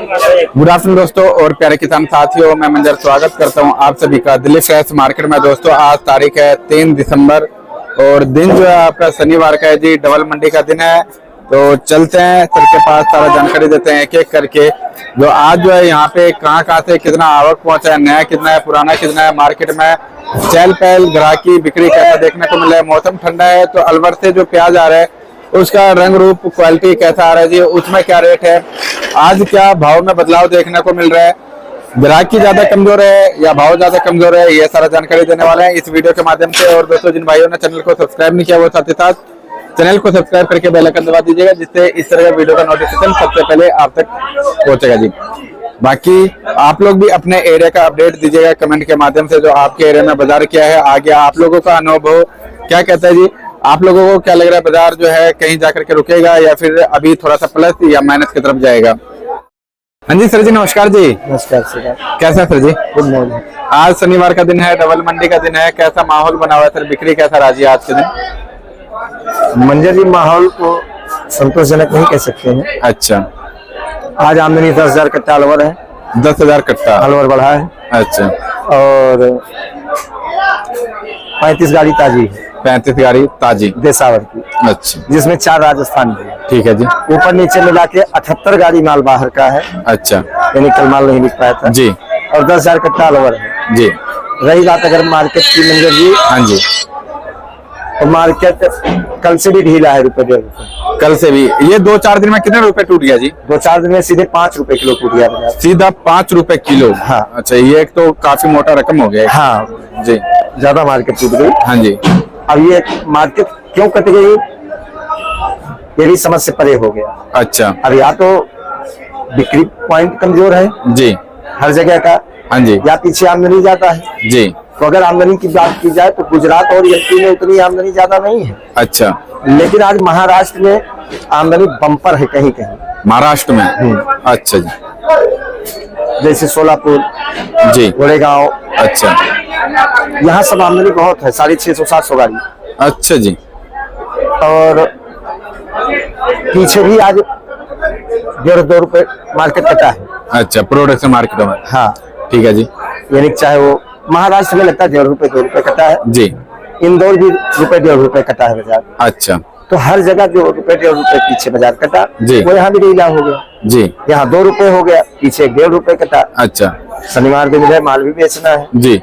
Good afternoon दोस्तों और प्यारे किसान साथियों, मैं मंजर स्वागत करता हूं आप सभी का दिल्ली फ्रेश मार्केट में। दोस्तों आज तारीख है 3 दिसंबर और दिन जो है आपका शनिवार का है जी, डबल मंडी का दिन है। तो चलते हैं सर के पास, सारा जानकारी देते हैं एक एक करके। जो आज जो है यहाँ पे कहाँ से कितना आवक पहुंचा है, नया कितना है, पुराना कितना है, मार्केट में चहल पहल ग्राहकी बिक्री कैसा देखने को मिल रहा है। मौसम ठंडा है तो अलवर से जो प्याज आ रहा है उसका रंग रूप क्वालिटी कैसा आ रहा है जी, उसमें क्या रेट है, आज क्या भाव में बदलाव देखने को मिल रहा है, ग्राहकी ज्यादा कमजोर है या भाव ज्यादा कमजोर है, ये सारा जानकारी देने वाले हैं इस वीडियो के माध्यम से। और दोस्तों जिन भाइयों ने चैनल को सब्सक्राइब नहीं किया वो साथ ही साथ चैनल को सब्सक्राइब करके बेल आइकन दबा दीजिएगा, जिससे इस तरह का वीडियो का नोटिफिकेशन सबसे पहले आप तक पहुंचेगा जी। बाकी आप लोग भी अपने एरिया का अपडेट दीजिएगा कमेंट के माध्यम से, जो आपके एरिया में बाजार क्या है, आगे आप लोगों का अनुभव क्या कहता है जी, आप लोगों को क्या लग रहा है बाजार जो है कहीं जाकर के रुकेगा या फिर अभी थोड़ा सा प्लस या माइनस की तरफ जाएगा। हाँ जी सर जी, नमस्कार जी। नमस्कार सर, कैसा सर जी? Good morning. आज शनिवार का दिन है, डबल मंडी का दिन है, कैसा माहौल बना हुआ है सर, बिक्री कैसा रहा जी आज के दिन? मंजर जी माहौल को संतोषजनक नहीं कह सकते हैं। अच्छा, आज आमदनी 10,000 कट्टा अलवर है। 10,000 कट्टा अलवर बढ़ा है। अच्छा, और 35 गाड़ी ताजी है। 35 गाड़ी ताजी देसावर की। अच्छा, जिसमें 4 राजस्थान की है। ठीक है जी। ऊपर नीचे मिला के 78 गाड़ी माल बाहर का है। अच्छा, यानी कल माल नहीं बिक पाया था जी। और 10,000 कट्टा अलवर है जी। रही बात अगर मार्केट की मंजर जी, हाँ जी, तो मार्केट कल से भी ढीला है, रुपए 1.5। कल से भी ये 2-4 दिन में कितने रुपए टूट गया जी? 2-4 दिन में सीधे 5 रुपए किलो टूट गया बाजार। सीधा 5 रुपए किलो? हाँ। अच्छा, ये एक तो काफी मोटा रकम हो गया। हाँ जी, ज्यादा मार्केट टूट गई। हाँ जी। अब ये मार्केट क्यों कट गई, ये भी समझ से परे हो गया। अच्छा, अब या तो बिक्री पॉइंट कमजोर है जी, हर जगह का, हाँ जी, या पीछे आमदनी ज्यादा है जी। तो अगर आमदनी की बात की जाए तो गुजरात और यूपी में उतनी आमदनी ज्यादा नहीं है। अच्छा, लेकिन आज महाराष्ट्र में आमदनी बम्पर है कहीं कहीं। महाराष्ट्र में? अच्छा जी। जैसे सोलापुर जी, गोरेगांव, अच्छा, यहाँ सब आमदनी बहुत है, 650-700 गाड़ी। अच्छा जी। और पीछे भी आज 1.5-2 रुपए मार्केट कटा है। अच्छा, प्रोडक्शन मार्केट में? हाँ ठीक है जी। यानी चाहे वो महाराष्ट्र में लगता है 1.5 रुपए कटा है जी, इंदौर भी 1.5 रुपए कटा है बाजार। अच्छा, तो हर जगह जो 1.5 रुपए पीछे बाजार कटा जी, वो यहाँ भी ढीला हो गया जी। यहाँ 2 रुपए हो गया, पीछे 1.5 रुपए कटा। अच्छा, शनिवार दिन है, माल भी बेचना है जी।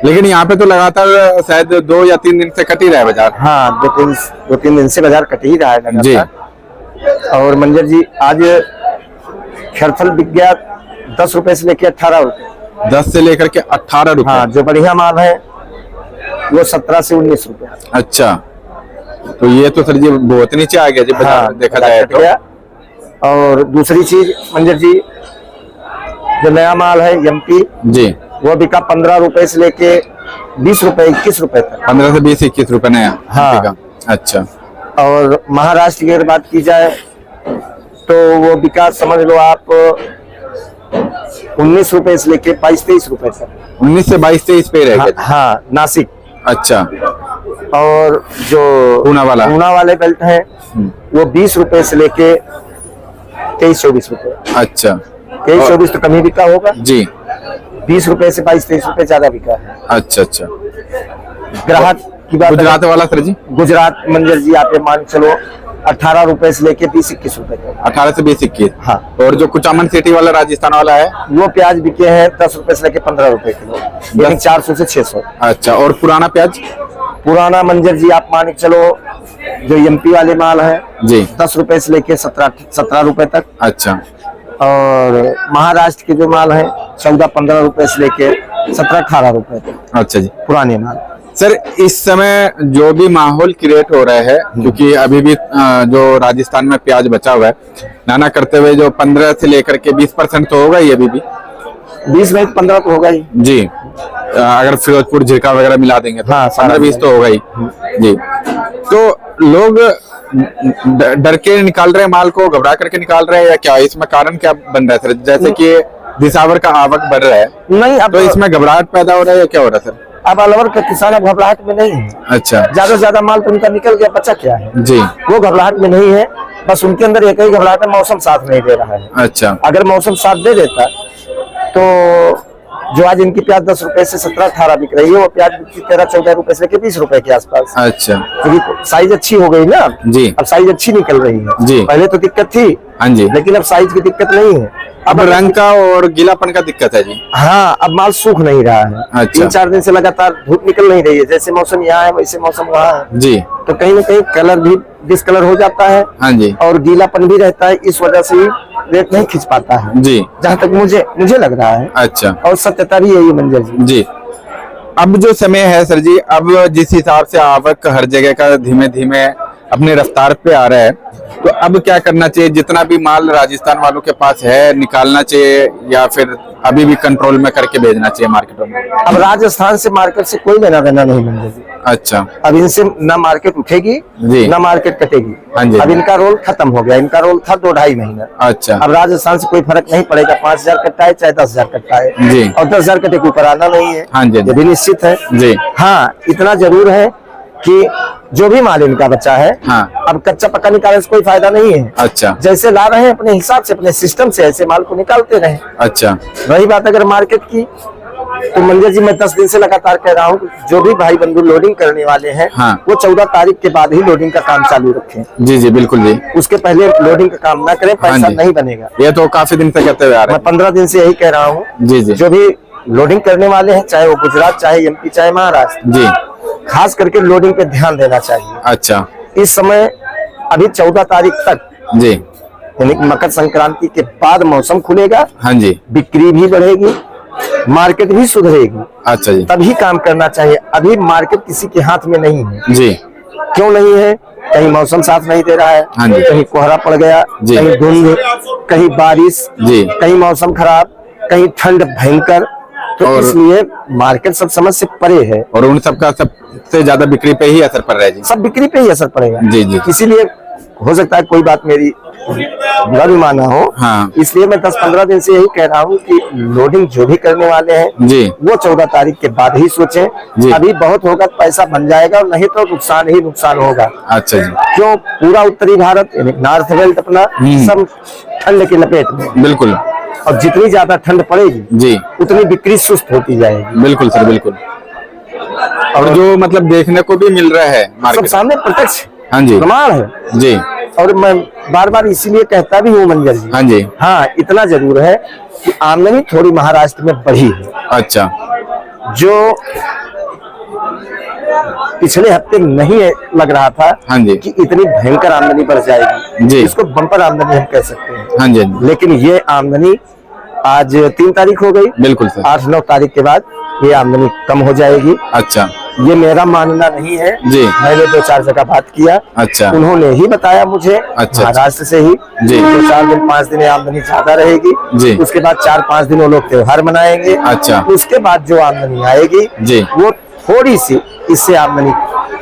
लेकिन यहाँ पे तो लगातार शायद 2 या 3 दिन से कट ही रहा है बाजार। हाँ, 2-3 दिन से बाजार कट ही रहा है जी। और मंजर जी आज खैरफल बिक गया 10 रुपए से लेके 18 रुपए। 10 से लेकर के 18 रुपए? हाँ, जो बढ़िया माल है वो 17 से 19 रुपए। अच्छा, तो ये तो सर जी बहुत नीचे आ गया जी बाजार। हाँ, देखा जाए तो। और दूसरी चीज मंजर जी, जो नया माल है एमपी जी, वो बिका 15 रुपए से लेके 20 रुपए 21 रुपए तक। 15 से 20-21 रुपए नया? हाँ। अच्छा। और महाराष्ट्र की अगर बात की जाए तो वो बिका समझ लो आप 19 रुपए से लेके 22-23 रुपए तक। 19 से 22-23 पे रह गया? हाँ, नासिक। अच्छा। और जो पूना वाले बेल्ट है वो 20 रुपए से लेके 23-24 रुपए। अच्छा, 23-24 तो कम ही बिका होगा जी। 20 रुपए से 22-23 रुपए ज्यादा बिका है। अच्छा, अच्छा। ग्राहक की बात, गुजरात वाला सर जी? गुजरात मंजर जी आप ये मान चलो 18 रुपए से लेके 20-21 रुपए तक। 18 से 20-21? हाँ। और जो कुचामन सिटी वाला राजस्थान वाला है वो प्याज बिके हैं 10 रुपए से लेके 15 रुपए किलो, यानी 400 से 600। अच्छा, और पुराना प्याज? पुराना मंजर जी आप मान के चलो जो एमपी वाले माल है जी, 10 रुपए से लेके 17 रुपए तक। अच्छा। और महाराष्ट्र के जो माल है 14-15 रुपए से लेके 17-18 रुपए तक। अच्छा जी। पुराने माल सर, इस समय जो भी माहौल क्रिएट हो रहा है, क्योंकि अभी भी जो राजस्थान में प्याज बचा हुआ है नाना करते हुए, जो 15 से लेकर के 20% तो होगा ही अभी भी। 20 में 15 तो होगा ही जी। अगर फिरोजपुर झिरका वगैरह मिला देंगे तो हाँ, 15-20 तो होगा ही जी। तो लोग डर के निकाल रहे हैं माल को, घबरा करके निकाल रहे हैं या क्या? इसमें कारण क्या बन रहा है सर? जैसे कि दिसावर का आवक बढ़ रहा है नहीं, अब तो इसमें घबराहट पैदा हो रहा है या क्या हो रहा है सर? अब अलवर का किसान अब घबराहट में नहीं है। अच्छा, ज्यादा से ज्यादा माल तो उनका निकल गया, बचा क्या है जी। वो घबराहट में नहीं है। बस उनके अंदर एक ही घबराहट है, मौसम साथ नहीं दे रहा है। अच्छा अगर मौसम साथ दे देता तो जो आज इनकी प्याज 10 रुपए से 17-18 बिक रही है, वो प्याज 13-14 रुपए से लेके 20 रुपए के आसपास। अच्छा क्योंकि साइज अच्छी हो गई ना जी। अब साइज अच्छी निकल रही है जी। पहले तो दिक्कत थी, हाँ जी। लेकिन अब साइज की दिक्कत नहीं है। अब रंग का और गीलापन का दिक्कत है जी। हाँ, अब माल सूख नहीं रहा है। अच्छा। 3-4 दिन से लगातार धूप निकल नहीं रही है, जैसे मौसम यहाँ है वैसे मौसम वहाँ है जी। तो कहीं ना कहीं कलर भी डिसकलर हो जाता है हाँ जी और गीलापन भी रहता है, इस वजह से रेट नहीं खिंच पाता है जी। जहाँ तक मुझे लग रहा है। अच्छा और सत्यता भी यही मंजर जी। जी। अब जो समय है सर जी, अब जिस हिसाब से आवक हर जगह का धीमे धीमे अपने रफ्तार पे आ रहा है, तो अब क्या करना चाहिए? जितना भी माल राजस्थान वालों के पास है निकालना चाहिए या फिर अभी भी कंट्रोल में करके भेजना चाहिए मार्केटों में? अब राजस्थान से मार्केट से कोई लेना देना नहीं मंजर जी। अच्छा। अब इनसे ना मार्केट उठेगी जी। ना मार्केट कटेगी। हाँ जी। अब इनका रोल खत्म हो गया, इनका रोल था 2-2.5 महीना। अच्छा। अब राजस्थान से कोई फर्क नहीं पड़ेगा, 5,000 कट्टा है चाहे 10,000 कट्टा है जी। और 10,000 कट्टे के ऊपर आना नहीं है। हाँ जी। ये भी निश्चित है जी। हाँ, इतना जरूर है कि जो भी माल इनका बचा है, हाँ। अब कच्चा पक्का निकालने से कोई फायदा नहीं है। अच्छा। जैसे ला रहे हैं अपने हिसाब से अपने सिस्टम से ऐसे माल को निकालते रहे। अच्छा। रही बात अगर मार्केट की, तो मंजर जी मैं 10 दिन से लगातार कह रहा हूँ जो भी भाई बंधु लोडिंग करने वाले हैं, हाँ। वो 14 तारीख के बाद ही लोडिंग का काम चालू रखें। जी जी बिल्कुल जी। उसके पहले लोडिंग का काम ना करें, पैसा हाँ जी। नहीं बनेगा। ये तो काफी दिन से कहते हुए आ रहे मैं 15 दिन से यही कह रहा हूँ। जी जी। जो भी लोडिंग करने वाले हैं, चाहे वो गुजरात, चाहे एमपी, चाहे महाराष्ट्र, जी। खास करके लोडिंग पे ध्यान देना चाहिए। अच्छा। इस समय अभी 14 तारीख तक जी। यानी कि मकर संक्रांति के बाद मौसम खुलेगा, हाँ जी। बिक्री भी बढ़ेगी, मार्केट भी सुधरेगी, अच्छा जी। तभी काम करना चाहिए। अभी मार्केट किसी के हाथ में नहीं है। जी। क्यों नहीं है? कहीं मौसम साथ नहीं दे रहा है, हाँ जी। कहीं कोहरा पड़ गया, जी। कहीं धुंध, कहीं बारिश, जी। कहीं मौसम खराब, कहीं ठंड भयंकर, तो और इसलिए मार्केट सब समझ से परे है और उन सबका सबसे ज्यादा बिक्री पे ही असर पड़ रहा है जी। सब बिक्री पे ही असर पड़ेगा। जी जी। इसीलिए हो सकता है कोई बात मेरी बुरा भी माना हो, हाँ। इसलिए मैं 10-15 दिन से यही कह रहा हूँ कि लोडिंग जो भी करने वाले हैं जी। वो 14 तारीख के बाद ही सोचें। जी। अभी बहुत होगा तो पैसा बन जाएगा, और नहीं तो नुकसान ही नुकसान होगा। अच्छा जी। क्यों? पूरा उत्तरी भारत यानी नॉर्थ बेल्ट अपना सब ठंड की लपेट में, बिल्कुल। और जितनी ज्यादा ठंड पड़ेगी जी उतनी बिक्री सुस्त होती जाएगी। बिल्कुल सर बिल्कुल। और जो मतलब देखने को भी मिल रहा है सब मार्केट। सामने प्रत्यक्ष हाँ जी। प्रमाण है। जी। और मैं बार बार इसीलिए कहता भी हूँ मंजर जी, हाँ जी। हाँ, इतना जरूर है कि आमदनी थोड़ी महाराष्ट्र में बढ़ी है। अच्छा। जो पिछले हफ्ते नहीं लग रहा था हाँ जी। कि इतनी भयंकर आमदनी बढ़ जाएगी। जी। इसको बम्पर आमदनी हम कह सकते हैं। हाँ जी। हाँ जी। लेकिन ये आमदनी आज 3 तारीख हो गई, बिल्कुल सर। 8-9 तारीख के बाद ये आमदनी कम हो जाएगी। अच्छा। ये मेरा मानना नहीं है जी। मैंने 2-4 जगह बात किया, अच्छा। उन्होंने ही बताया मुझे, अच्छा। महाराष्ट्र से ही। जी। 2-4 दिन 5 दिन आमदनी ज्यादा रहेगी। जी। उसके बाद 4-5 दिन वो लोग त्योहार मनाएंगे। अच्छा। उसके बाद जो आमदनी आएगी जी। वो थोड़ी सी इससे आमदनी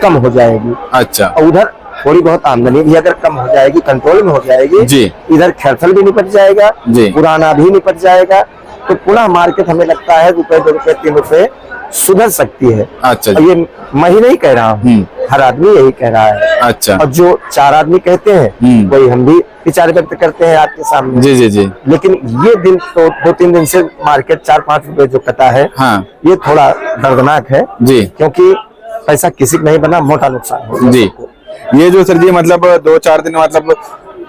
कम हो जाएगी। अच्छा। और उधर थोड़ी बहुत आमदनी भी अगर कम हो जाएगी, कंट्रोल में हो जाएगी, जी। इधर खर्चल भी निपट जाएगा, जी। पुराना भी निपट जाएगा, तो पुनः मार्केट हमें लगता है ₹1, ₹2, ₹3 सुधर सकती है। अच्छा और जी। ये मैं ही नहीं कह रहा हूँ, हर आदमी यही कह रहा है। अच्छा। और जो 4 आदमी कहते हैं वही हम भी विचार व्यक्त करते हैं आपके सामने। जी जी जी। लेकिन ये दिन तो 2-3 दिन से मार्केट 4-5 रुपए जो कटा है, हाँ। ये थोड़ा दर्दनाक है। जी। क्योंकि पैसा किसी का नहीं बना, मोटा नुकसान हो जी। ये जो सर जी मतलब 2-4 दिन मतलब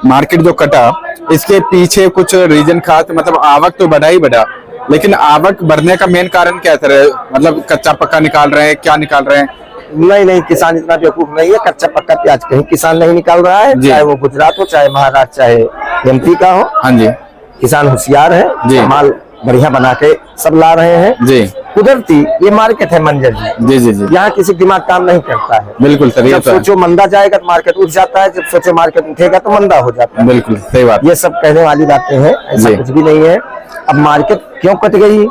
मार्केट जो कटा, इसके पीछे कुछ रीजन खास, मतलब आवक तो बढ़ा ही बढ़ा, लेकिन आवक बढ़ने का मेन कारण क्या है? मतलब कच्चा पक्का निकाल रहे हैं, क्या निकाल रहे हैं? नहीं, किसान इतना बेवकूफ नहीं है। कच्चा पक्का प्याज कहीं किसान नहीं निकाल रहा है, चाहे वो गुजरात हो, चाहे महाराष्ट्र, चाहे एमपी का हो। हाँ जी। किसान होशियार है, जी। माल बढ़िया बना के सब ला रहे हैं। जी। कुदरती ये मार्केट है मंजर जी। जी जी जी। यहाँ किसी दिमाग काम नहीं करता है। बिल्कुल सर, ये जब तो है। सोचो मंदा जाएगा तो मार्केट उठ जाता है, जब सोचो मार्केट उठेगा तो मंदा हो जाता है। बिल्कुल सही बात। ये सब कहने वाली बातें हैं, ऐसा जी। कुछ भी नहीं है। अब मार्केट क्यों कट गई?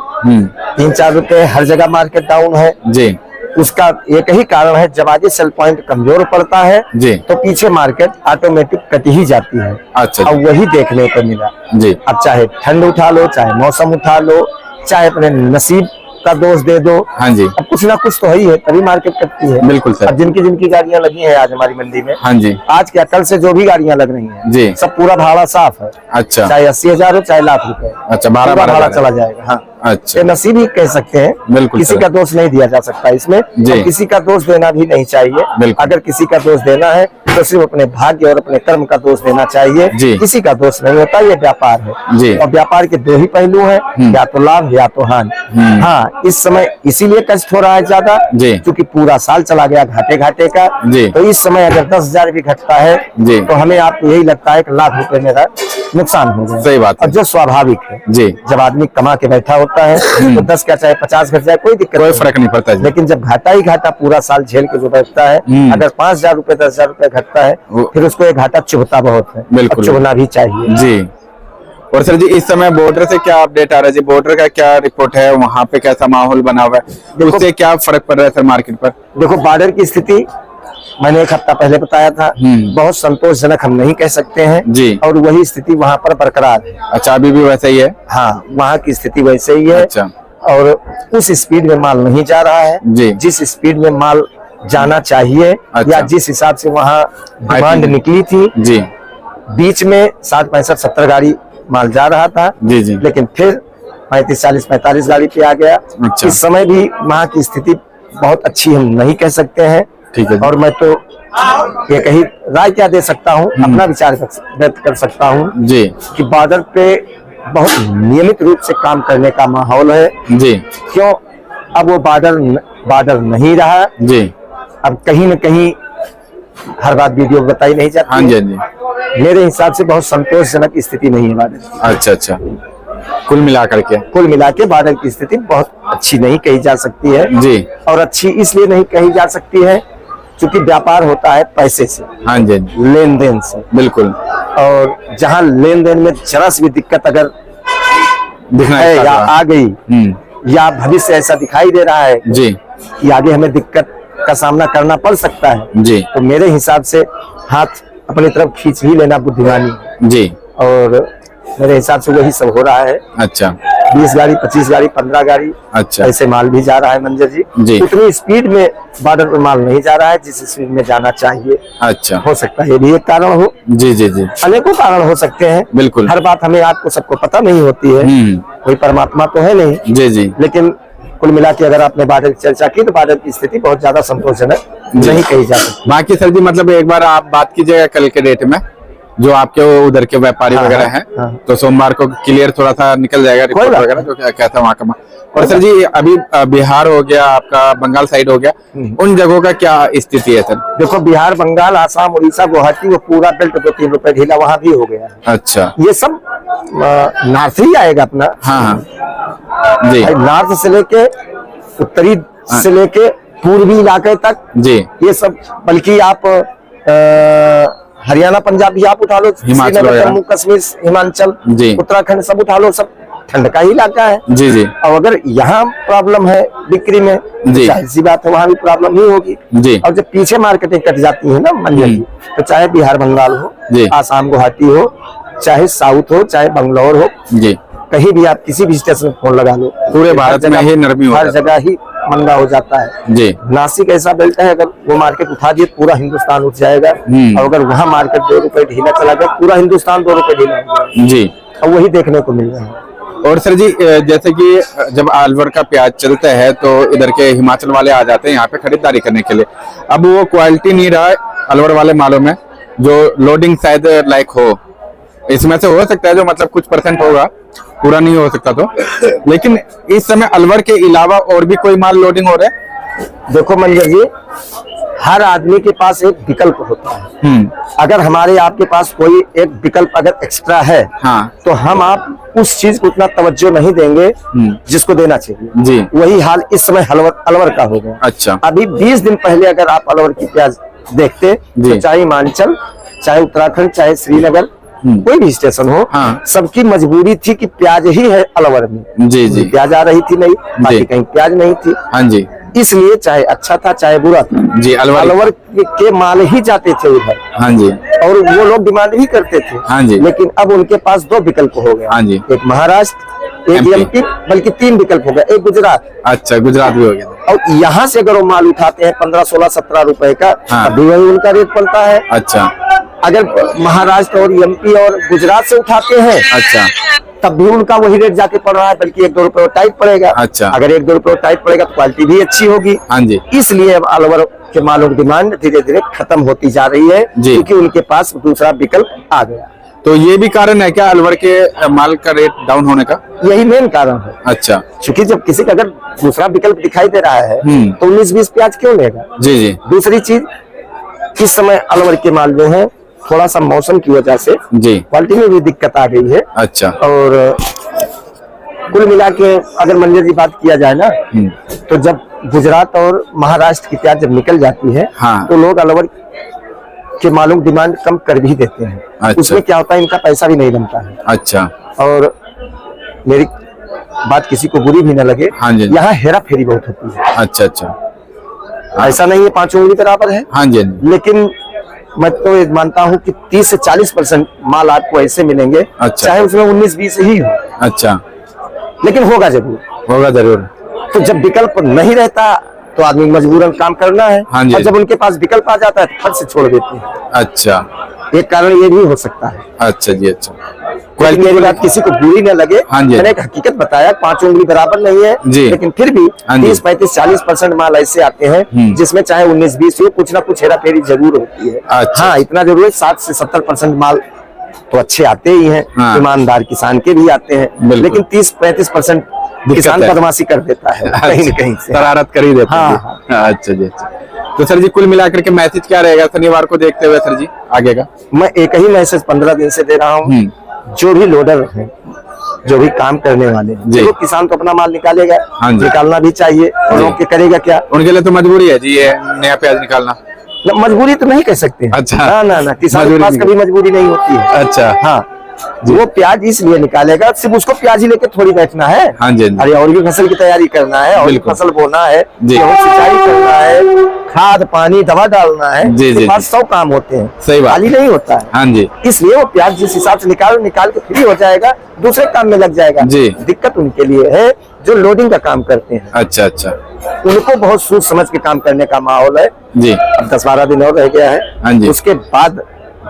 3-4 रुपए हर जगह मार्केट डाउन है। जी। उसका एक ही कारण है, जब आगे सेल पॉइंट कमजोर पड़ता है जी। तो पीछे मार्केट ऑटोमेटिक कट ही जाती है। अच्छा और वही देखने को मिला। जी। अब चाहे ठंड उठा लो, चाहे मौसम उठा लो, चाहे अपने नसीब का दोष दे दो। हाँ जी, अब कुछ ना कुछ तो है ही है, तभी मार्केट करती है। बिल्कुल सर। अब जिनकी जिनकी गाड़ियां लगी हैं आज हमारी मंडी में, हाँ जी आज क्या कल से जो भी गाड़ियां लग रही हैं जी, सब पूरा भाड़ा साफ है। अच्छा चाहे 80,000 हो चाहे लाख रुपए, अच्छा, 12 पूरा भाड़ा 12 चला जाएगा। हाँ, अच्छा, ये नसीब ही कह सकते हैं, बिल्कुल किसी सर। का दोष नहीं दिया जा सकता इसमें, जी। और किसी का दोष देना भी नहीं चाहिए। बिल्कुल। अगर किसी का दोष देना है तो सिर्फ अपने भाग्य और अपने कर्म का दोष देना चाहिए। जी। किसी का दोष नहीं होता, ये व्यापार है। जी। और व्यापार के दो ही पहलू हैं, या तो लाभ या तो हानि। हाँ, इस समय इसीलिए कष्ट हो रहा है ज्यादा, जी। क्योंकि पूरा साल चला गया घाटे घाटे का। जी। तो इस समय अगर 10,000 भी घटता है जी। तो हमें आपको यही लगता है कि लाख रुपए मेरा नुकसान हो गया। सही बात है। और जो स्वाभाविक है, जी, जब आदमी कमा के बैठा होता है तो 10 क्या चाहे 50 घट जाए कोई दिक्कत कोई नहीं। फर्क नहीं पड़ता जी। लेकिन जब घाटा ही घाटा पूरा साल झेल के जो बैठता है, अगर 5,000 रुपए 10,000 रुपए घटता है फिर उसको एक घाटा चुभता बहुत है। बिल्कुल। और चुभना भी चाहिए जी। और सर जी इस समय बॉर्डर से क्या अपडेट आ रहा है जी? बॉर्डर का क्या रिपोर्ट है, वहाँ पे कैसा माहौल बना हुआ है, उससे क्या फर्क पड़ रहा है सर मार्केट पर? देखो, बॉर्डर की स्थिति मैंने एक हफ्ता पहले बताया था, बहुत संतोषजनक हम नहीं कह सकते हैं जी। और वही स्थिति वहाँ पर बरकरार है। अच्छा, अभी भी वैसा ही है? हाँ, वहाँ की स्थिति वैसे ही है। अच्छा, और उस स्पीड में माल नहीं जा रहा है जी। जिस स्पीड में माल जाना चाहिए। अच्छा। या जिस हिसाब से वहाँ डिमांड निकली थी। जी बीच में 60 65 70 गाड़ी माल जा रहा था, जी जी, लेकिन फिर 35 40 45 गाड़ी पे आ गया। अच्छा। इस समय भी वहाँ की स्थिति बहुत अच्छी हम नहीं कह सकते हैं। ठीक है जी। और मैं तो ये कही राय क्या दे सकता हूँ, अपना विचार व्यक्त कर सकता हूँ जी कि बॉर्डर पे बहुत नियमित रूप से काम करने का माहौल है। जी क्यों? अब वो बॉर्डर नहीं रहा। जी, अब कहीं न कहीं हर बात वीडियो बताई नहीं जाती। हाँ जी हाँ जी, मेरे हिसाब से बहुत संतोषजनक स्थिति नहीं है बॉर्डर की। अच्छा अच्छा, कुल मिला करके कुल मिला के बॉर्डर की स्थिति बहुत अच्छी नहीं कही जा सकती है। जी, और अच्छी इसलिए नहीं कही जा सकती है क्योंकि व्यापार होता है पैसे से, हाँ जी हाँ जी, लेन देन से। बिल्कुल। और जहाँ लेन देन में जरा सी भी दिक्कत अगर दिखना है या आ गई, या भविष्य ऐसा दिखाई दे रहा है जी कि आगे हमें दिक्कत का सामना करना पड़ सकता है, जी तो मेरे हिसाब से हाथ अपनी तरफ खींच ही लेना बुद्धिमानी है। जी, और मेरे हिसाब से वही सब हो रहा है। अच्छा 20 गाड़ी 25 गाड़ी 15 गाड़ी अच्छा, ऐसे माल भी जा रहा है मंजर जी। जी। उतनी स्पीड में बॉर्डर पर माल नहीं जा रहा है जिस स्पीड में जाना चाहिए। अच्छा, हो सकता है ये भी एक कारण हो, जी जी जी, अनेकों कारण हो सकते हैं। बिल्कुल। हर बात हमें आपको सबको पता नहीं होती है, कोई परमात्मा तो है नहीं। जी जी, लेकिन कुल मिला के अगर आपने बॉर्डर की चर्चा की तो बॉर्डर की स्थिति बहुत ज्यादा संतोषजनक नहीं कही जा सकती। बाकी सर जी मतलब एक बार आप बात कीजिएगा कल के डेट में जो आपके उधर के व्यापारी हाँ, वगैरह हाँ, हैं, हाँ। तो सोमवार को क्लियर थोड़ा सा निकल जाएगा रिपोर्ट बात वगैरह, जो कैसा वहाँ का। और सर जी अभी बिहार हो गया, आपका बंगाल साइड हो गया, उन जगहों का क्या स्थिति है सर? देखो, बिहार, बंगाल, आसाम, उड़ीसा, गुवाहाटी, वो पूरा बेल्ट 2-3 रुपए ढीला वहां भी हो गया है। अच्छा, ये सब नॉर्थ ही आएगा अपना। हाँ हाँ जी नॉर्थ से लेके उत्तरी से लेके पूर्वी इलाके तक जी, ये सब, बल्कि आप हरियाणा पंजाब भी आप उठा लो, हिमाचल श्रीनगर, वगैरह। जम्मू कश्मीर, हिमाचल, जी। उत्तराखंड सब उठा लो, सब ठंड का ही इलाका है। जी जी और अगर यहाँ प्रॉब्लम है बिक्री में, जी। जाहिर सी बात है वहाँ भी प्रॉब्लम ही होगी। जी, और जब पीछे मार्केटिंग कट जाती है ना मंजर जी, तो चाहे बिहार बंगाल हो, जी। आसाम गुवाहाटी हो, चाहे साउथ हो, चाहे बंगलौर हो, जी, कहीं भी आप किसी भी स्टेशन फोन लगा लो, पूरे हर भारत में जगह- ही नरमी हो हर जाता जगह ही मंदा हो जाता है। जी नासिक ऐसा बेल्ट है, अगर वो मार्केट उठा दिए पूरा हिंदुस्तान उठ जाएगा। और अगर वहाँ मार्केट 2 रुपए ढीला चला गया, पूरा हिंदुस्तान 2 रुपए ढीला हो जाएगा। जी। और वही देखने को मिल रहा है। और सर जी जैसे कि जब अलवर का प्याज चलता है तो इधर के हिमाचल वाले आ जाते हैं यहाँ पे खरीदारी करने के लिए। अब वो क्वालिटी नहीं रहा है अलवर वाले मालों में, जो लोडिंग शायद लाइक हो, इसमें से हो सकता है जो मतलब कुछ % होगा, पूरा नहीं हो सकता तो। लेकिन इस समय अलवर के अलावा और भी कोई माल लोडिंग हो रहा है? देखो मंजर जी, हर आदमी के पास एक विकल्प होता है। अगर हमारे आपके पास कोई एक विकल्प अगर एक्स्ट्रा है, हाँ तो हम आप उस चीज को उतना तवज्जो नहीं देंगे जिसको देना चाहिए। जी वही हाल इस समय अलवर का हो गया। अच्छा, अभी 20 दिन पहले अगर आप अलवर की प्याज देखते जी। तो चाहे हिमाचल, चाहे उत्तराखंड, चाहे श्रीनगर, कोई भी स्टेशन हो, हाँ। सबकी मजबूरी थी कि प्याज ही है अलवर में। जी जी प्याज आ रही थी नहीं, बाकी जी। कहीं प्याज नहीं थी। हाँ जी इसलिए चाहे अच्छा था चाहे बुरा था, जी, अलवर के माल ही जाते थे उधर, हाँ जी और वो लोग डिमांड भी करते थे। हाँ जी। लेकिन अब उनके पास 2 विकल्प हो गए, हाँ जी। एक महाराष्ट्र, एक MP? एमपी, बल्कि 3 विकल्प हो गया, एक गुजरात। अच्छा, गुजरात भी हो गया। और यहाँ से अगर वो माल उठाते हैं 15, 16, 17 रुपए का, हाँ। तब भी वही उनका रेट पड़ता है। अच्छा अगर महाराष्ट्र और एमपी और गुजरात से उठाते हैं, अच्छा तब भी उनका वही रेट जाके पड़ रहा है, बल्कि 1-2 रुपए और टाइट पड़ेगा। अच्छा। अगर 1-2 रुपए और टाइट पड़ेगा तो क्वालिटी भी अच्छी होगी। हाँ जी। इसलिए अब ऑल ओवर के मालों की डिमांड धीरे धीरे खत्म होती जा रही है, जी। क्योंकि उनके पास दूसरा विकल्प आ गया। तो ये भी कारण है क्या अलवर के माल का रेट डाउन होने का? यही मेन कारण है। अच्छा क्योंकि जब किसी का अगर दूसरा विकल्प दिखाई दे रहा है तो 19-20 प्याज क्यों लेगा। जी जी दूसरी चीज, इस समय अलवर के माल जो है थोड़ा सा मौसम की वजह से जी। क्वालिटी में भी दिक्कत आ गई है। अच्छा। और कुल मिला के अगर मंजर जी बात किया जाए ना, तो जब गुजरात और महाराष्ट्र की प्याज जब निकल जाती है, हाँ। तो लोग अलवर के मालों की डिमांड कम कर भी देते हैं। अच्छा। उसमें क्या होता है, इनका पैसा भी नहीं बनता है। अच्छा। और मेरी बात किसी को बुरी भी न लगे, हाँ जी। यहाँ हेरा फेरी बहुत होती है। अच्छा अच्छा। ऐसा नहीं है 5 उंगली बराबर है, हाँ जी हाँ जी। लेकिन मैं तो ये मानता हूँ कि 30 से 40% माल आपको ऐसे मिलेंगे, अच्छा। चाहे उसमें 19-20 ही हो, अच्छा, लेकिन होगा जरूर। होगा जरूर। तो जब विकल्प नहीं रहता तो आदमी मजबूरन काम करना है, हाँ जी। और जब उनके पास विकल्प आ जाता है तो फट से छोड़ देते हैं। अच्छा एक कारण ये भी हो सकता है। अच्छा जी। अच्छा, क्वालिटी मेरी बात किसी को बुरी न लगे, हाँ जी। मैंने एक हकीकत बताया, 5 उंगली बराबर नहीं है, जी। लेकिन फिर भी हाँ जी। 30-35-40% माल ऐसे आते हैं जिसमें चाहे 19-20 हो, कुछ ना कुछ हेरा फेरी जरूर होती है। अच्छा। हाँ, इतना जरूर है, 60 से 70% माल तो अच्छे आते ही हैं, हाँ। ईमानदार किसान के भी आते हैं, बिल्कुल। लेकिन 30-35% किसान है। बदमाशी कर देता है कहीं न कहीं से। शरारत कर ही देते हैं। हाँ, हाँ। अच्छा जी। अच्छा, तो सर जी कुल मिलाकर के मैसेज क्या रहेगा शनिवार को देखते हुए सर जी आगे का? मैं एक ही मैसेज 15 दिन से दे रहा हूँ, जो भी लोडर हैं, जो भी काम करने वाले हैं, जी। देखो किसान तो अपना माल निकालेगा, हाँ जी। निकालना भी चाहिए, और रोक के करेगा क्या? उनके लिए तो मजबूरी है जी ये नया प्याज निकालना। मजबूरी तो नहीं कह सकते। अच्छा। ना, किसान के मजबूरी पास नहीं। कभी मजबूरी नहीं होती है। अच्छा। हाँ, वो प्याज इसलिए निकालेगा, सिर्फ उसको प्याज ही लेके थोड़ी बैठना है। हाँ जी, हाँ जी। अरे और भी फसल की तैयारी करना है, और भी बिल्कुल। फसल बोना है, जी। गेहूं सिंचाई करना है, खाद पानी दवा डालना है, जी, जी, उसके बाद जी। 100 काम होते हैं, सही बात। खाली नहीं होता है। हाँ जी। इसलिए वो प्याज जिस हिसाब से निकाल के फ्री हो जाएगा, दूसरे काम में लग जाएगा। जी। दिक्कत उनके लिए है जो लोडिंग का काम करते हैं, अच्छा अच्छा। उनको बहुत सोच समझ के काम करने का माहौल है। जी। अब 10-12 दिन और रह गया हाँ है, जी। उसके बाद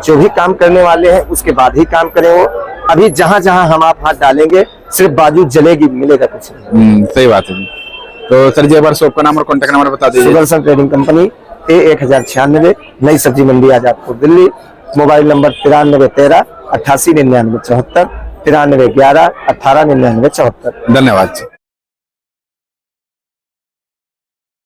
जो भी काम करने वाले हैं उसके बाद ही काम करें। वो अभी जहां जहां हम आप हाथ डालेंगे सिर्फ बाजू जलेगी, मिलेगा कुछ नहीं। सही बात है जी। तो सर जी एक बार शॉप का नाम और कॉन्टेक्ट नंबर बता दीजिए। सुदर्शन ट्रेडिंग कंपनी, A1096, नई सब्जी मंडी आजादपुर दिल्ली। Mobile number 9313 88 99 74, 9311 18 99 74। धन्यवाद जी।